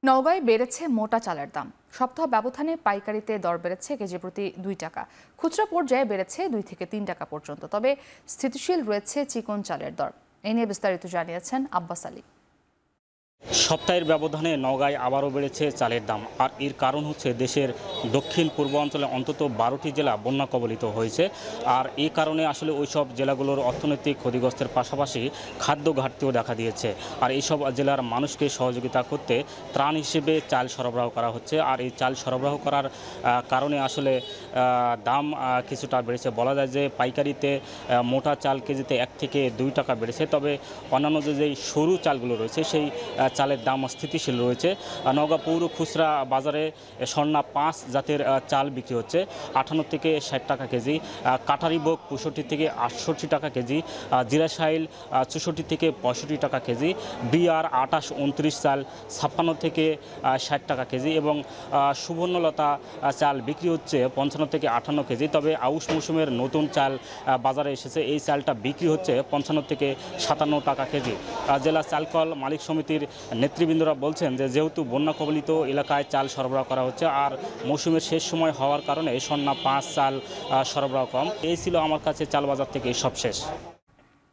নওগাঁয় বেড়েছে মোটা চালের দাম। সপ্তাহ ব্যবধানে পাইকারিতে দর বেড়েছে কেজি প্রতি 2 টাকা, খুচরা পর্যায়ে বেড়েছে 2 থেকে 3 টাকা পর্যন্ত। তবে স্থিতিশীল রয়েছে চিকন চালের দর। এ নিয়ে বিস্তারিত জানিয়েছেন আব্বাস আলী। সপ্তাহের ব্যবধানে নওগাঁয় আবারও বেড়েছে চালের দাম। আর এর কারণ হচ্ছে দেশের দক্ষিণ পূর্বাঞ্চলে অন্তত 12টি জেলা বন্যা কবলিত হয়েছে। আর এই কারণে আসলে ওইসব জেলাগুলোর অর্থনৈতিক ক্ষতিগ্রস্তের পাশাপাশি খাদ্য ঘাটতিও দেখা দিয়েছে। আর এইসব জেলার মানুষকে সহযোগিতা করতে ত্রাণ হিসেবে চাল সরবরাহ করা হচ্ছে। আর এই চাল সরবরাহ করার কারণে আসলে দাম কিছুটা বেড়েছে। বলা যায় যে পাইকারিতে মোটা চাল কেজিতে 1 থেকে 2 টাকা বেড়েছে। তবে অন্যান্য যেই সরু চালগুলো রয়েছে সেই চালের দাম স্থিতিশীল রয়েছে। নওগাঁ পৌর খুচরা বাজারে স্বর্ণা 5 জাতের চাল বিক্রি হচ্ছে 58 থেকে 60 টাকা কেজি, কাটারিভোগ 65 থেকে 68 টাকা কেজি, জিরাশাইল 64 থেকে 65 টাকা কেজি, বিআর 28 29 চাল 56 থেকে 60 টাকা কেজি এবং সুবর্ণলতা চাল বিক্রি হচ্ছে 55 থেকে 58 কেজি। তবে আউশ মৌসুমের নতুন চাল বাজারে এসেছে, এই চালটা বিক্রি হচ্ছে 55 থেকে 57 টাকা কেজি। জেলা চালকল মালিক সমিতির নেতৃবৃন্দরা বলছেন যে যেহেতু বন্যা কবলিত এলাকায় চাল সরবরাহ করা হচ্ছে আর মৌসুমের শেষ সময় হওয়ার কারণে স্বর্ণা 5 চাল সরবরাহ কম। এই ছিল আমার কাছে চাল বাজার থেকে সবশেষ।